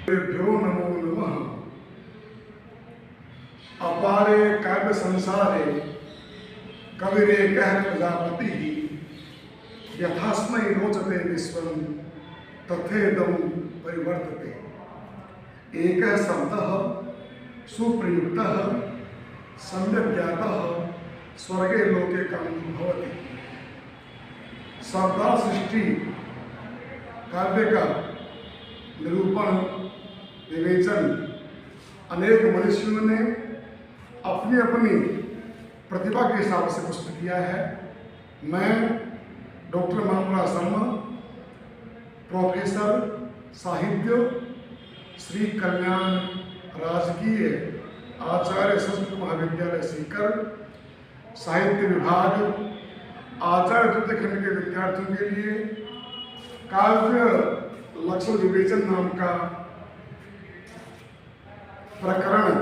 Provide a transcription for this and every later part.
भ्यो नमो नमः। अपारे काव्य संसारे कविरे कह प्रजापति यथास्मै रोचते विश्वं तथेदं परिवर्तते। एकः शब्दः सुप्रयुक्तः सम्यक् ज्ञातः स्वर्गे लोके कामं भवति। शब्दार्थ सृष्टि काव्य का निरूपण विवेचन अनेक मनुष्यों ने अपनी अपनी प्रतिभा के हिसाब से पुष्ट किया है। मैं डॉक्टर महापुरा शर्मा, प्रोफेसर साहित्य, श्री कल्याण राजकीय आचार्य संस्कृत महाविद्यालय सीकर, साहित्य विभाग, आचार्य द्वितीय खंड के विद्यार्थियों के लिए काव्य लक्षण विवेचन नाम का प्रकरण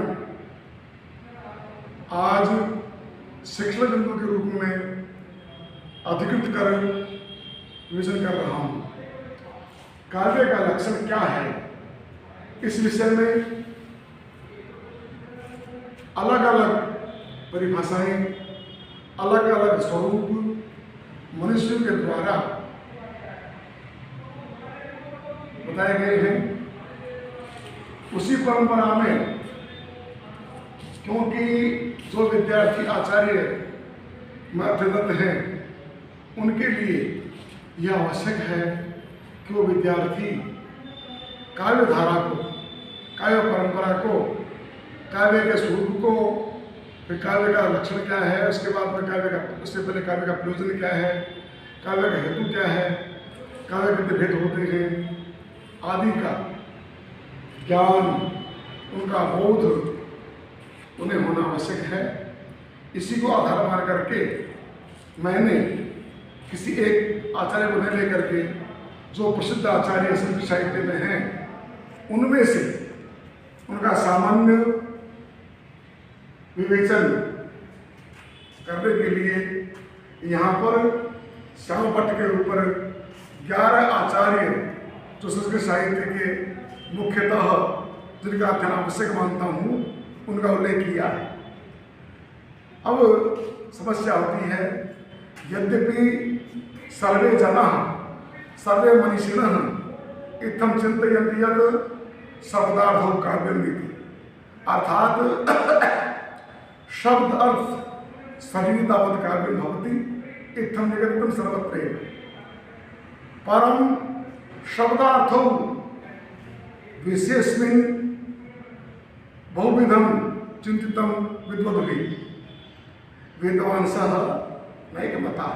आज शिक्षण बिंदु के रूप में अधिकृत कर विवेचन कर रहा हूं। काव्य का लक्षण क्या है, इस विषय में अलग अलग परिभाषाएं, अलग अलग स्वरूप मनुष्यों के द्वारा बताए गए हैं। उसी परंपरा में क्योंकि जो विद्यार्थी आचार्य में अध्ययनरत हैं उनके लिए यह आवश्यक है कि वो विद्यार्थी काव्य धारा को, काव्य परंपरा को, काव्य के स्वरूप को, फिर काव्य का लक्षण क्या है, उसके बाद में काव्य का, उससे पहले काव्य का प्रयोजन क्या है, काव्य का हेतु क्या है, काव्य के भेद होते हैं आदि का ज्ञान, उनका बोध उन्हें होना आवश्यक है। इसी को आधार मान करके मैंने किसी एक आचार्य को न लेकर के जो प्रसिद्ध आचार्य संस्कृत साहित्य में हैं उनमें से उनका सामान्य विवेचन करने के लिए यहाँ पर श्याम भट्ट के ऊपर 11 आचार्य जो संस्कृत साहित्य के मुख्यतः जिनका अध्ययन आवश्यक मानता हूँ उनका उल्लेख किया है। अब समस्या होती है, यद्यपि सर्वे जनाः सर्वे मनीषिणः इत्थं चिन्तयन्ति यत् शब्दार्थो काव्यम् इति, अर्थात शब्द अर्थ सभी तावत् काव्यं भवति इत्थं निगदितं सर्वत्रैव। परं शब्दार्थो विशेषमिन् बहुविधं चिंतितं विद्वद्भिः वेदवांसः नैकमताः।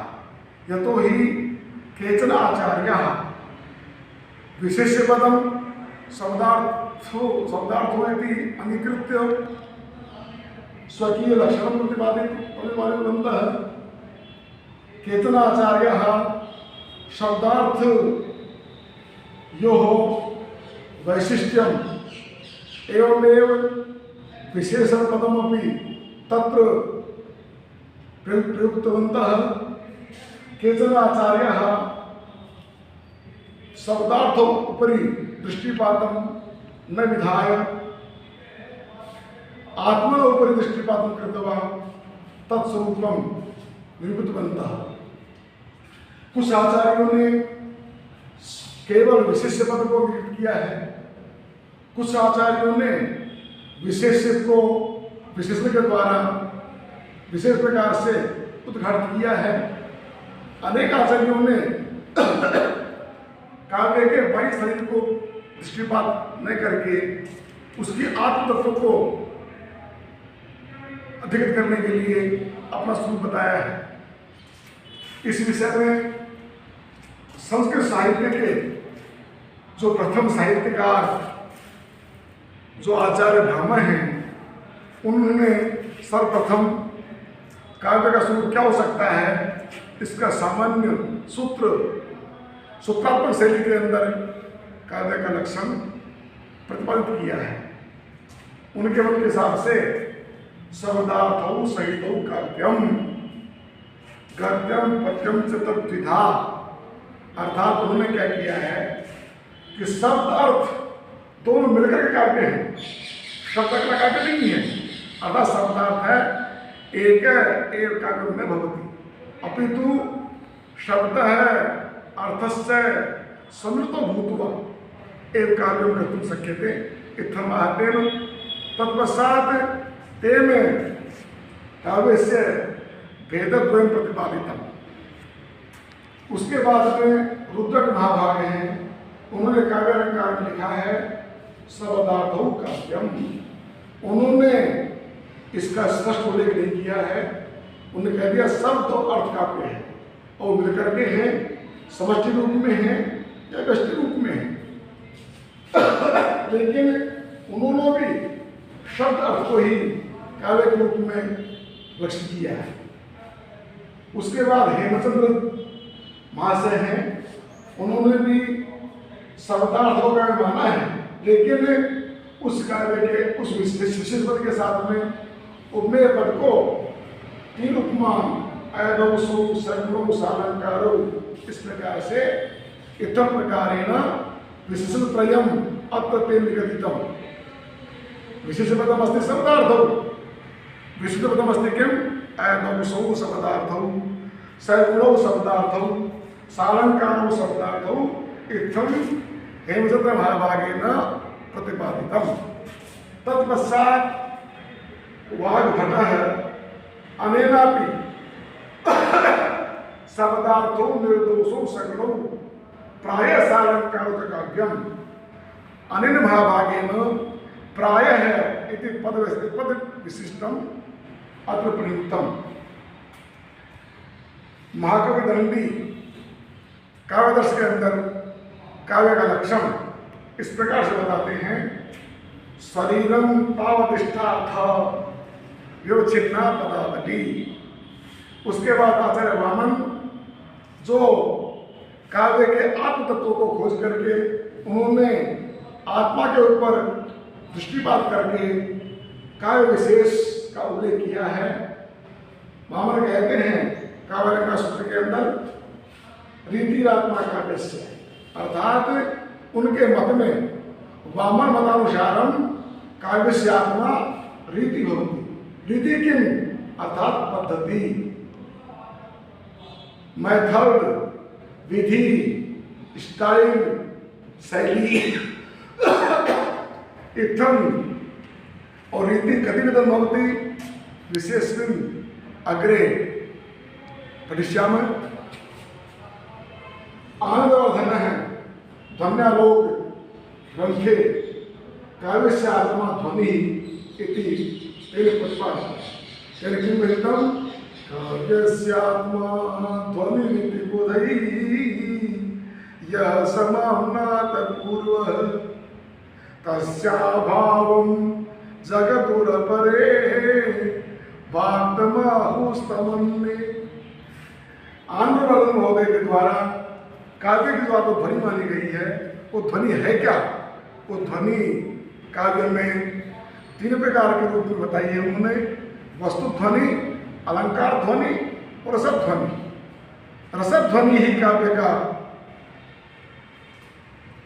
यतो हि केचन आचार्याः विशेष्यपदं शब्दार्थो इति अंगीकृत्य स्वकीय लक्षणं प्रतिपादितवन्तः। केचन आचार्याः शब्दार्थ योः वैशिष्ट्यम् एवमेव विशेषणपदमपि तत्र प्रयुक्तवन्तः। केचन आचार्याः शब्दार्थो उपरि दृष्टिपातं न विधाय आत्मा उपरि दृष्टिपातं कृत्वा तत्स्वरूपं निरूपितवन्तः। कुछ आचार्यों ने केवल विशेष्य पद को निरूपित किया है, कुछ आचार्यों ने विशेष्य को विशेषण के द्वारा विशेष प्रकार से उद्घाटित किया है। अनेक आचार्यों ने काव्य के बाह्य शरीर को दृष्टिपात न करके उसकी आत्म तत्व को अधिकृत करने के लिए अपना स्वरूप बताया है। इस विषय में संस्कृत साहित्य के जो प्रथम साहित्यकार जो आचार्य ब्राह्मण हैं उन्होंने सर्वप्रथम काव्य का स्वरूप क्या हो सकता है इसका सामान्य सूत्रात्मक शैली के अंदर काव्य का लक्षण प्रतिपादित किया है। उनके मत के हिसाब से शब्दार्थौ सहितौ काव्यम गद्यम पद्यम च तद्विधा, अर्थात उन्होंने क्या किया है कि शब्द अर्थ दोनों मिलकर के काव्य हैं, शब्द का काव्य नहीं है। अर्थात शब्दार्थ है एक काव्य में भवती, अपितु शब्द है अर्थस्य समृतो भूत्वा एव काव्यं कर्तुं शक्यते इत्थम् आहतेन। तत्पश्चात् तेन काव्यस्य भेदद्वयं प्रतिपादितम्। उसके बाद में रुद्रक महाभागे हैं, उन्होंने काव्य अलंकार में लिखा है शब्दार्थौ काव्यम। उन्होंने इसका स्पष्ट उल्लेख नहीं किया है, उन्होंने कह दिया शब्द तो अर्थ काव्य है और मिलकर के हैं, समष्टि रूप में है या व्यष्टि रूप में है। लेकिन उन्होंने भी शब्द अर्थ को ही काव्य के रूप में लक्षित किया है। उसके बाद हेमचंद्र महाशय हैं, उन्होंने भी शब्दार्थों का माना है, लेकिन उस काव्य के उस विशेष पद के साथ में उपमेय पद को तीन उपमान ऐदौसौ सर्वौ सालंकारो इस प्रकार से इतम प्रकारेण विशेषण त्रयम् अत्र ते निगदितम्। विशेषपदमस्ति शब्दार्थौ, विशेषपदमस्ति किम् ऐदौसौ शब्दार्थौ सर्वौ शब्दार्थौ सालंकारो शब्दार्थौ इत्थम् हेमचंद्र महाभागेन प्रतिपादितम्। तत्पश्चात् वाग्भटः अनेनापि शब्दार्थो निर्दोषो सगुणो प्राय सालंकारो काव्यम। अनेन महाभागेन प्रायः इति पद विशिष्टम अत्र प्रयुक्तम। महाकवि दंडी काव्यदर्श के अंदर काव्य का लक्षण इस प्रकार से बताते हैं, शरीरम तावतिष्ठार्थ विवच्छिन्ना पदावली। उसके बाद आचार्य वामन जो काव्य के आत्म तत्वों को खोज करके उन्होंने आत्मा के ऊपर दृष्टिपात करके काव्य विशेष का उल्लेख किया है। वामन कहते हैं काव्य सूत्र के अंदर रीतिरात्मा काव्य से, अर्थात उनके मत में वामन मतानुसारम काव्य से आत्मा रीति होती। रीति किम अर्थात पद्धति, मेथड, विधि, स्टाइल, शैली। इत्थम और रीति कतिविधम भवति विशेषण अग्रे पठिष्यामः। आनंदवर्धन है ध्वन्यालोक ग्रंथे काव्यस्य आत्मा ध्वनि इति तेन प्रतिपादितम्। तेन किं विहितम्? काव्यस्य आत्मा ध्वनिरिति बोधैः यः समाम्नात पूर्वः तस्याभावं जगदुरपरे वाक्तमाहुस्तमन्ये। आनंदवर्धन महोदय के द्वारा काव्य की जो आपको ध्वनि मानी गई है, वो ध्वनि है क्या? वो ध्वनि काव्य में तीन प्रकार के रूप में बताई है उन्होंने, वस्तु ध्वनि, अलंकार ध्वनि और रसद ध्वनि। रसद ध्वनि ही काव्य का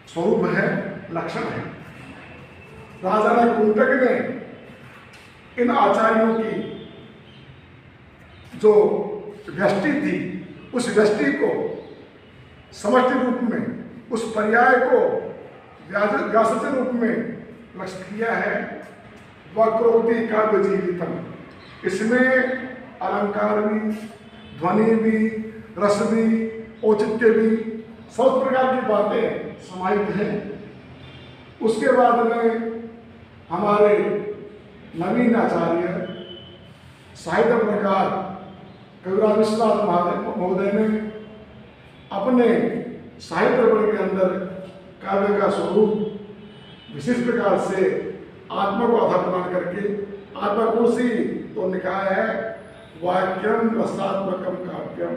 स्वरूप है, लक्षण है। राजा कुंतक ने इन आचार्यों की जो व्यष्टि थी, उस व्यष्टि को समष्टि रूप में, उस पर्याय को व्यासज रूप में लक्षित किया है। वक्रोक्ति काव्य जीवितम, इसमें अलंकार भी, ध्वनि भी, रस भी, औचित्य भी, सब प्रकार की बातें समाहित हैं। उसके बाद में हमारे नवीन आचार्य साहित्य प्रकार कविराज विश्वनाथ महोदय ने अपने साहित्य वर्ग के अंदर काव्य का स्वरूप विशेष प्रकार से आत्मा को आधार प्रदान करके आत्मा को सी तो निकाय है वाक्यम रसात्मकम काव्यम,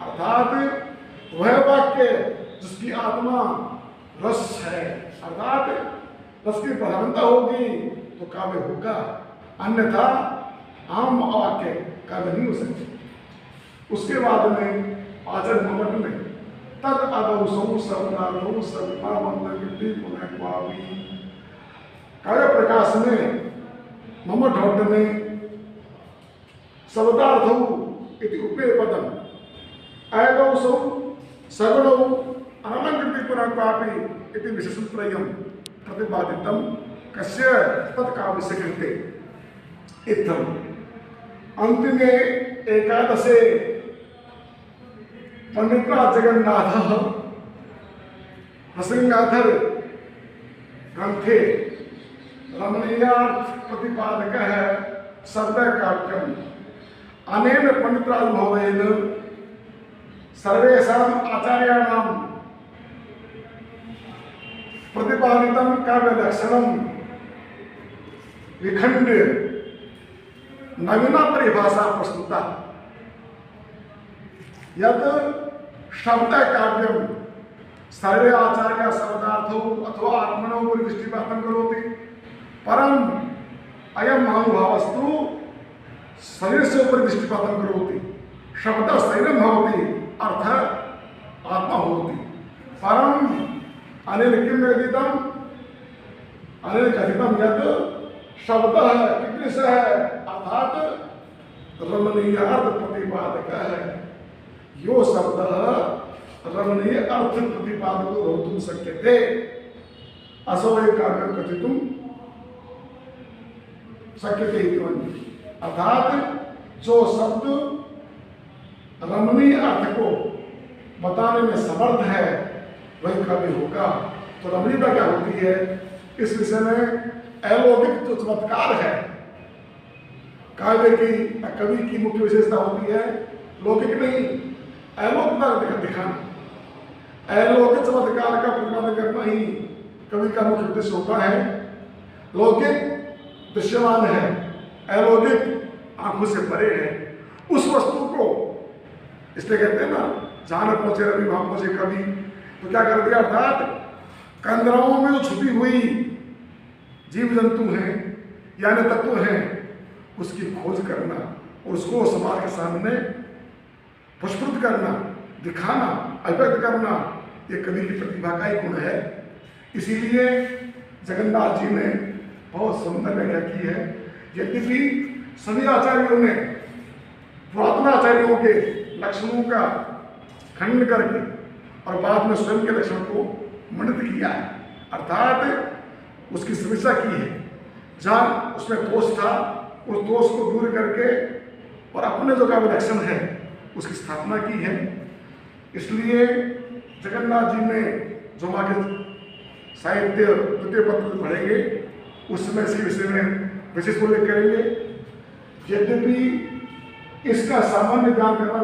अर्थात वह वाक्य जिसकी आत्मा रस है, अर्थात रस की प्रधानता होगी तो काव्य होगा, अन्यथा आम वाक्य काव्य नहीं हो सकते। उसके बाद में आचार्य ममट ने तद अदौसौ शब्दार्थौ सर्वनामंतकृति पुनः काव्य प्रकाश में मम ढोट में शब्दार्थ इति उपे पदम ऐगौ सौ सगुणौ अनलंकृति पुनर्वापि इति विशेषत्रयं प्रतिपादितं कस्य तत्काव्यस्य कृते इत्थम् अंतिमे एकादशे पंडितराज जगन्नाथः प्रसंगाधर ग्रंथे रमणीयार्थ प्रतिपादकः शब्द काव्यम् अनेन पंडितराज महोदयेन सर्वेषाम् आचार्याणां प्रतिपादितं काव्यलक्षणं विखंड्य नवीना परिभाषा प्रस्तुता यत् शब्द काव्यम सर्वे आचार्य शब्दार्थो अथवा आत्मनो उपरि दृष्टिपातं करोति परम अयम महानुभावस्तु शरीरस्य उपरि दृष्टिपातं करोति शब्द शरीरं भवति अर्थ आत्मा भवति परम अनेन किं वेदितम् अनेन कथितं यत् शब्दः कीदृशः अर्थात रमणीयार्थ प्रतिपादकः यो शब्दः रमणीय अर्थ प्रतिपादको भवितुं शक्यते असौ काव्यं कथितुं शक्यते इति मन्ये अर्थात जो शब्द रमणीय अर्थ को बताने में समर्थ है वही काव्य होगा। तो रमणीयता क्या होती है इस विषय में अलौकिक जो चमत्कार है काव्य की कवि की मुख्य विशेषता होती है लौकिक नहीं अलौकिक दिखाना अलौकिक चमत्कार का प्रतिपादन करना ही कवि का मुख्य उद्देश्य होता है। लौकिक दृश्यमान है अलौकिक आंखों से परे है उस वस्तु को इसलिए कहते हैं ना जहां न पहुंचे रवि वहां पहुंचे कवि। तो क्या कर दिया अर्थात कंदराओं में जो छुपी हुई जीव जंतु हैं यानी तत्व हैं उसकी खोज करना और उसको समाज के सामने पुष्पित करना दिखाना अभिव्यक्त करना ये कवि की प्रतिभा का ही गुण है। इसीलिए जगन्नाथ जी ने बहुत सुंदर व्याख्या की है। यद्यपि सभी आचार्यों ने पुरातन आचार्यों के लक्षणों का खंडन करके और बाद में स्वयं के लक्षण को मंडित किया है अर्थात उसकी समीक्षा की है जहाँ उसमें दोष था उस दोष को दूर करके और अपने जो काव्य लक्षण है उसकी स्थापना की है। इसलिए जगन्नाथ जी ने जो वहाँ के साहित्य द्वितीय पत्र पढ़ेंगे उसमें इसके विषय में विशेष उल्लेख करेंगे। यद्यपि इसका सामान्य ज्ञान करना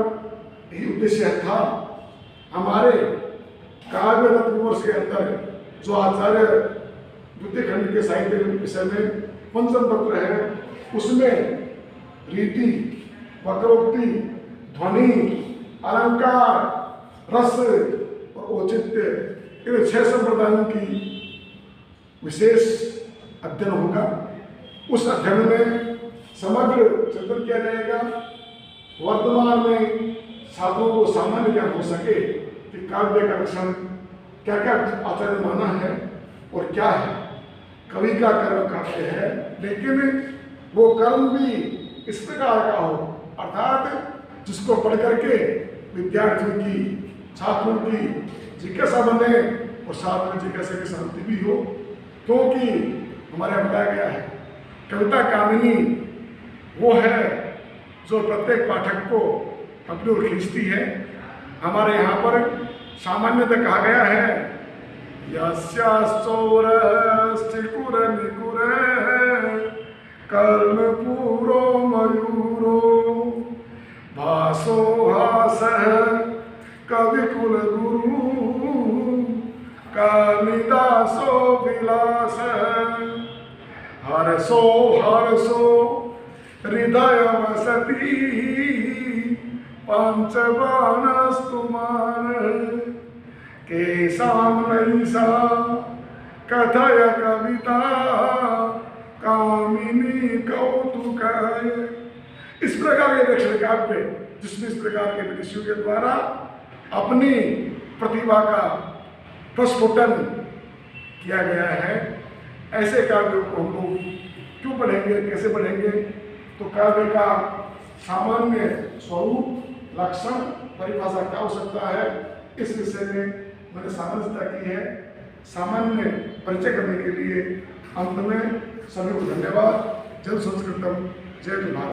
ही उद्देश्य था हमारे काव्य तत्ववर्ष के अंदर जो आचार्य द्वितीय खंड के साहित्य विषय में पंचम पत्र है उसमें रीति वक्रोक्ति ध्वनि अलंकार रस और औचित्य इन 6 संप्रदायों की विशेष अध्ययन होगा। उस अध्ययन में समग्र चिंतन किया जाएगा। वर्तमान में छात्रों को सामान्य ज्ञान हो सके कि काव्य का लक्षण क्या क्या आचार्य माना है और क्या है। कवि का कर्म काव्य है लेकिन वो कर्म भी इस प्रकार का हो अर्थात जिसको पढ़ करके विद्यार्थियों की छात्रों की जिज्ञासा बने और साथ में जिज्ञासा की शांति भी हो। क्योंकि हमारे यहाँ बताया गया है कविता कामिनी वो है जो प्रत्येक पाठक को अपनी ओर खींचती है। हमारे यहाँ पर सामान्यतः कहा गया है कर्णपूरो मयूरो भासो भासः कविकुल गुरु कालिदासो विलासः हर्षो हर्षो हृदय वसति पंचबाणस्तु मान केशां नैषा कथय कविता कामिनी कौतुकाय। इस प्रकार के दक्षिण काव्य जिसमें इस प्रकार के विदेशियों के द्वारा अपनी प्रतिभा का प्रस्फुटन किया गया है ऐसे काव्यों को हम लोग क्यों पढ़ेंगे, कैसे पढ़ेंगे? तो काव्य का सामान्य स्वरूप, लक्षण, परिभाषा क्या हो सकता है, इस विषय में मैंने सामान्यता की है। सामान्य परिचय करने के लिए अंत में सभी को धन्यवाद। जय संस्कृतम, जय भारत।